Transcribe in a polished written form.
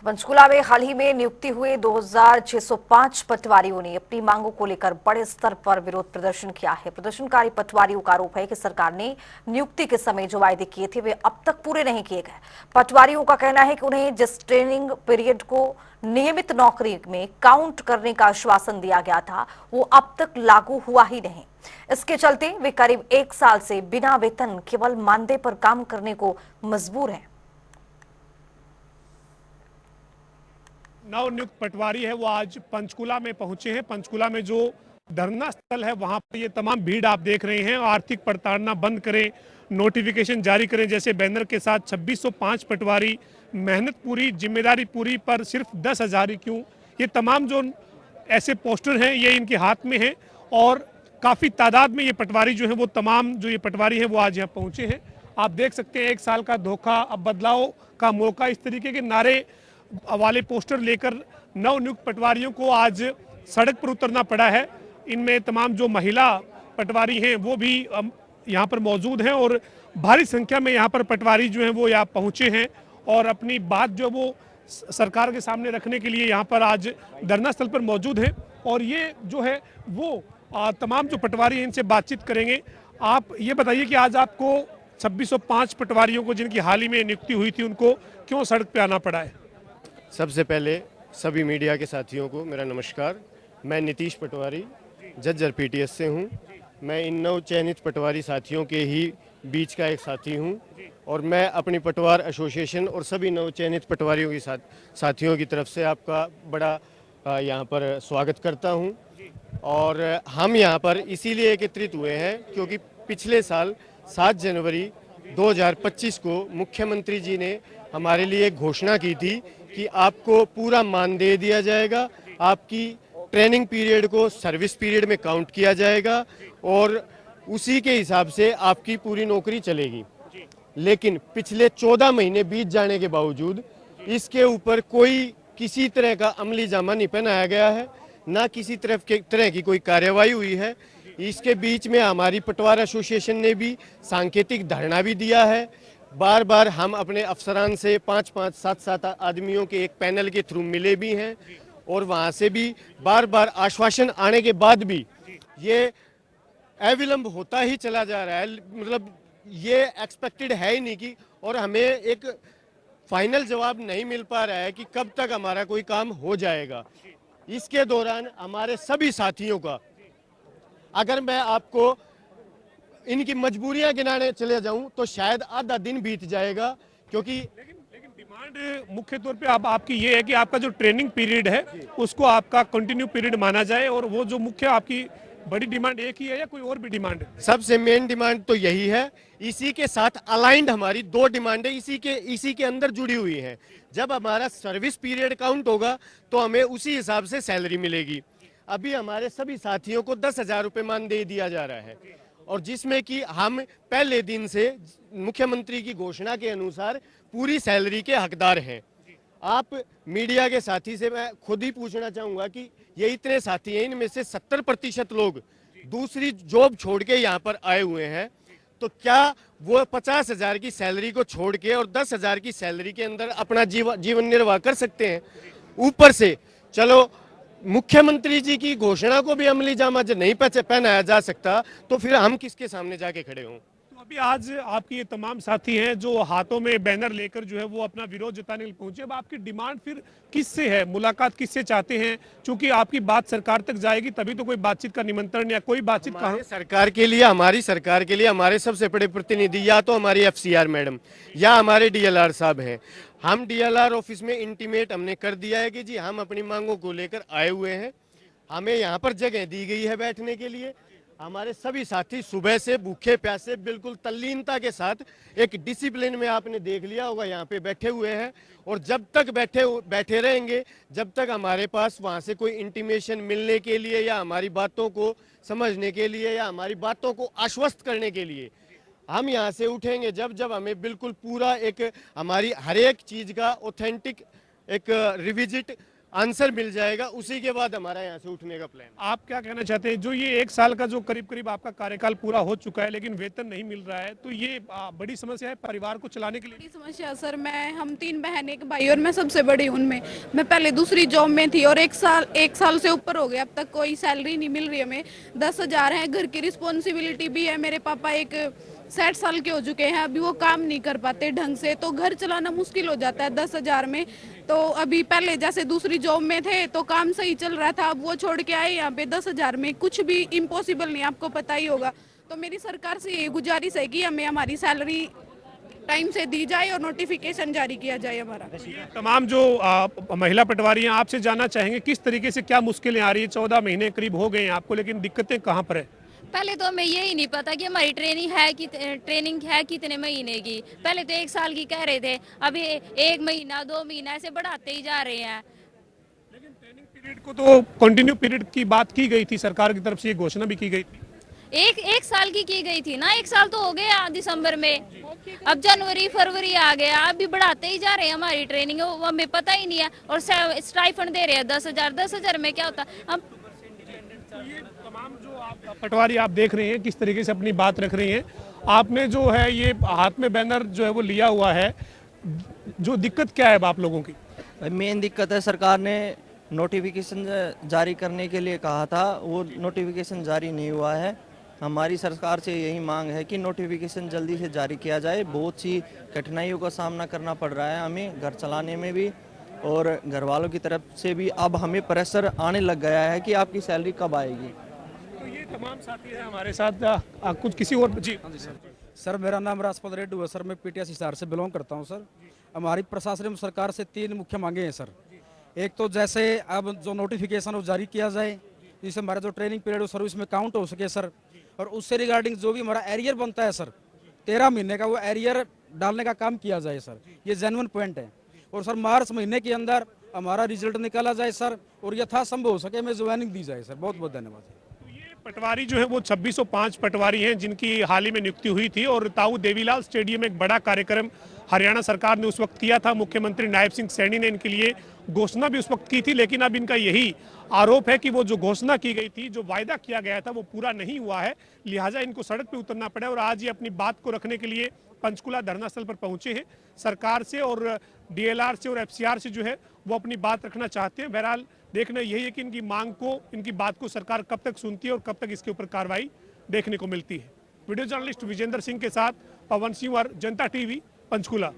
तो पंचकुला में हाल ही में नियुक्ति हुए 2605 पटवारियों ने अपनी मांगों को लेकर बड़े स्तर पर विरोध प्रदर्शन किया है। प्रदर्शनकारी पटवारियों का आरोप है कि सरकार ने नियुक्ति के समय जो वायदे किए थे वे अब तक पूरे नहीं किए गए। पटवारियों का कहना है कि उन्हें जिस ट्रेनिंग पीरियड को नियमित नौकरी में काउंट करने का आश्वासन दिया गया था वो अब तक लागू हुआ ही नहीं। इसके चलते वे करीब 1 साल से बिना वेतन केवल मानदेय पर काम करने को मजबूर हैं। नवनियुक्त पटवारी है वो आज पंचकुला में पहुंचे हैं। पंचकुला में जो धरना स्थल है वहां पर ये तमाम भीड़ आप देख रहे हैं। आर्थिक प्रताड़ना बंद करें, नोटिफिकेशन जारी करें जैसे बैनर के साथ 2605 पटवारी, मेहनत पूरी, जिम्मेदारी पूरी पर सिर्फ 10,000 क्यों, ये तमाम जो ऐसे पोस्टर हैं ये इनके हाथ में हैं और काफ़ी तादाद में ये पटवारी जो है वो तमाम जो ये पटवारी हैं वो आज यहाँ पहुँचे हैं। आप देख सकते हैं 1 साल का धोखा, अब बदलाव का मौका, इस तरीके के नारे वाले पोस्टर लेकर नवनियुक्त पटवारियों को आज सड़क पर उतरना पड़ा है। इनमें तमाम जो महिला पटवारी हैं वो भी यहाँ पर मौजूद हैं और भारी संख्या में यहाँ पर पटवारी जो हैं वो यहाँ पहुँचे हैं और अपनी बात जो वो सरकार के सामने रखने के लिए यहाँ पर आज धरना स्थल पर मौजूद हैं। और ये जो है वो तमाम जो पटवारी हैं इनसे बातचीत करेंगे। आप ये बताइए कि आज आपको 2605 पटवारियों को जिनकी हाल ही में नियुक्ति हुई थी उनको क्यों सड़क पे आना पड़ा है? सबसे पहले सभी मीडिया के साथियों को मेरा नमस्कार। मैं नीतीश पटवारी जज्जर पीटीएस से हूं। मैं इन नव चयनित पटवारी साथियों के ही बीच का एक साथी हूं और मैं अपनी पटवार एसोसिएशन और सभी नव चयनित पटवारियों के साथियों की तरफ से आपका बड़ा यहां पर स्वागत करता हूं। और हम यहां पर इसीलिए एकत्रित हुए हैं क्योंकि पिछले साल 7 जनवरी 2025 को मुख्यमंत्री जी ने हमारे लिए घोषणा की थी कि आपको पूरा मानदेय दिया जाएगा, आपकी ट्रेनिंग पीरियड को सर्विस पीरियड में काउंट किया जाएगा और उसी के हिसाब से आपकी पूरी नौकरी चलेगी। लेकिन पिछले 14 महीने बीत जाने के बावजूद इसके ऊपर कोई किसी तरह का अमली जामा नहीं पहनाया गया है, ना किसी तरह की कोई कार्यवाही हुई है। इसके बीच में हमारी पटवार एसोसिएशन ने भी सांकेतिक धरना भी दिया है। बार बार हम अपने अफसरान से 5-5, 7-7 आदमियों के एक पैनल के थ्रू मिले भी हैं और वहां से भी बार बार आश्वासन आने के बाद भी ये अविलंब होता ही चला जा रहा है। मतलब ये एक्सपेक्टेड है ही नहीं कि, और हमें एक फाइनल जवाब नहीं मिल पा रहा है कि कब तक हमारा कोई काम हो जाएगा। इसके दौरान हमारे सभी साथियों का, अगर मैं आपको इनकी मजबूरियां गिनाने चले जाऊं तो शायद आधा दिन बीत जाएगा क्योंकि लेकिन डिमांड मुख्य तौर पे अब आपकी ये है कि आपका जो ट्रेनिंग पीरियड है उसको आपका कंटिन्यू पीरियड माना जाए और वो जो मुख्य आपकी बड़ी डिमांड एक ही है या कोई और भी डिमांड है? सबसे मेन डिमांड तो यही है। इसी के साथ अलाइंड हमारी 2 डिमांडें इसी के अंदर जुड़ी हुई है। जब हमारा सर्विस पीरियड काउंट होगा तो हमें उसी हिसाब से सैलरी मिलेगी। अभी हमारे सभी साथियों को 10,000 रुपये मानदेय दिया जा रहा है और जिसमें कि हम पहले दिन से मुख्यमंत्री की घोषणा के अनुसार पूरी सैलरी के हकदार हैं। आप मीडिया के साथी से मैं खुद ही पूछना चाहूंगा कि ये इतने साथी हैं, इनमें से 70% लोग दूसरी जॉब छोड़ के यहाँ पर आए हुए हैं, तो क्या वो 50,000 की सैलरी को छोड़ के और 10,000 की सैलरी के अंदर अपना जीवन निर्वाह कर सकते हैं? ऊपर से चलो मुख्यमंत्री जी की घोषणा को भी अमली जामा नहीं पहनाया जा सकता तो फिर हम किसके सामने जाके खड़े हों? तो अभी आज आपके ये तमाम साथी हैं जो हाथों में बैनर लेकर जो है वो अपना विरोध जताने के लिए पहुंचे। अब आपकी डिमांड फिर किससे है, मुलाकात किससे चाहते हैं? क्योंकि आपकी बात सरकार तक जाएगी तभी तो कोई बातचीत का निमंत्रण या कोई बातचीत का सरकार के लिए, हमारी सरकार के लिए हमारे सबसे बड़े प्रतिनिधि या तो हमारी एफसीआर मैडम या हमारे डीएलआर साहब हैं। हम डीएलआर ऑफिस में इंटीमेट हमने कर दिया है कि जी हम अपनी मांगों को लेकर आए हुए हैं, हमें यहाँ पर जगह दी गई है बैठने के लिए। हमारे सभी साथी सुबह से भूखे प्यासे बिल्कुल तल्लीनता के साथ एक डिसिप्लिन में आपने देख लिया होगा यहाँ पे बैठे हुए हैं और जब तक बैठे रहेंगे जब तक हमारे पास वहाँ से कोई इंटीमेशन मिलने के लिए या हमारी बातों को समझने के लिए या हमारी बातों को आश्वस्त करने के लिए हम यहाँ से उठेंगे जब हमें बिल्कुल पूरा एक हमारी हर एक चीज़ का ऑथेंटिक एक रिविजिट आंसर मिल जाएगा, उसी के बाद हमारा यहाँ से उठने का प्लान। आप क्या कहना चाहते हैं, जो ये 1 साल का जो करीब करीब आपका कार्यकाल पूरा हो चुका है लेकिन वेतन नहीं मिल रहा है, तो ये बड़ी समस्या है परिवार को चलाने के लिए? बड़ी समस्या सर। हम 3 बहन एक भाई और मैं सबसे बड़ी हूँ उनमें। मैं पहले दूसरी जॉब में थी और 1 साल से ऊपर हो गया, अब तक कोई सैलरी नहीं मिल रही हमें। 10,000 है, घर की रिस्पॉन्सिबिलिटी भी है। मेरे पापा एक 60 साल के हो चुके हैं, अभी वो काम नहीं कर पाते ढंग से, तो घर चलाना मुश्किल हो जाता है 10,000 में। तो अभी पहले जैसे दूसरी जॉब में थे तो काम सही चल रहा था, अब वो छोड़ के आए यहाँ पे 10,000 में, कुछ भी इम्पॉसिबल नहीं, आपको पता ही होगा। तो मेरी सरकार से ये गुजारिश है कि हमें हमारी सैलरी टाइम से दी जाए और नोटिफिकेशन जारी किया जाए हमारा। तमाम जो महिला पटवारी हैं, आपसे जानना चाहेंगे किस तरीके से क्या मुश्किलें आ रही है? 14 महीने करीब हो गए हैं आपको, लेकिन दिक्कतें कहाँ पर है? पहले तो हमें यही नहीं पता कि हमारी ट्रेनिंग है कितने महीने की। पहले तो 1 साल की कह रहे थे, अभी 1 महीना 2 महीना ऐसे बढ़ाते ही जा रहे हैं। लेकिन ट्रेनिंग पीरियड को तो कंटिन्यू पीरियड की बात की गई थी, सरकार की तरफ से ये घोषणा भी की गई थी। एक साल की गई थी ना, 1 साल तो हो गया दिसंबर में, अब जनवरी फरवरी आ गया, अब भी बढ़ाते ही जा रहे हैं हमारी ट्रेनिंग, वो हमें पता ही नहीं है। और स्टाइफंड दे रहे हैं 10,000 में क्या होता हम। तमाम जो आप पटवारी आप देख रहे हैं किस तरीके से अपनी बात रख रही हैं। आपने जो है ये हाथ में बैनर जो है वो लिया हुआ है, जो दिक्कत क्या है अब आप लोगों की? मेन दिक्कत है, सरकार ने नोटिफिकेशन जारी करने के लिए कहा था, वो नोटिफिकेशन जारी नहीं हुआ है। हमारी सरकार से यही मांग है कि नोटिफिकेशन जल्दी से जारी किया जाए। बहुत सी कठिनाइयों का सामना करना पड़ रहा है हमें घर चलाने में भी, और घर वालों की तरफ से भी अब हमें प्रेशर आने लग गया है कि आपकी सैलरी कब आएगी। तो ये तमाम साथी हैं हमारे साथ, कुछ किसी और जी? सर मेरा नाम राजपल रेड्डी है सर, मैं पीटीएस हिसार से बिलोंग करता हूं सर। हमारी प्रशासन सरकार से 3 मुख्य मांगे हैं सर। एक तो जैसे अब जो नोटिफिकेशन वो जारी किया जाए, जिससे हमारा जो ट्रेनिंग पीरियड सर्विस में काउंट हो सके सर। और उससे रिगार्डिंग जो भी हमारा एरियर बनता है सर 13 महीने का, वो एरियर डालने का काम किया जाए सर, ये जेन्युइन पॉइंट है। और सर मार्च महीने के अंदर हमारा रिजल्ट निकाला जाए सर, और यथासंभव हो सके हमें ज्वाइनिंग दी जाए सर। बहुत बहुत धन्यवाद। पटवारी जो है वो 2605 पटवारी हैं जिनकी हाल ही में नियुक्ति हुई थी, और ताऊ देवीलाल स्टेडियम में एक बड़ा कार्यक्रम हरियाणा सरकार ने उस वक्त किया था। मुख्यमंत्री नायब सिंह सैनी ने इनके लिए घोषणा भी उस वक्त की थी, लेकिन अब इनका यही आरोप है कि वो जो घोषणा की गई थी, जो वायदा किया गया था, वो पूरा नहीं हुआ है, लिहाजा इनको सड़क पे उतरना पड़ा। और आज ये अपनी बात को रखने के लिए पंचकुला धरना स्थल पर पहुंचे हैं। सरकार से और डीएलआर से और एफसीआर से जो है वो अपनी बात रखना चाहते हैं। बहरहाल देखना यही है कि इनकी मांग को, इनकी बात को सरकार कब तक सुनती है और कब तक इसके ऊपर कार्रवाई देखने को मिलती है। वीडियो जर्नलिस्ट विजेंद्र सिंह के साथ पवन सिंह और जनता टीवी, पंचकुला।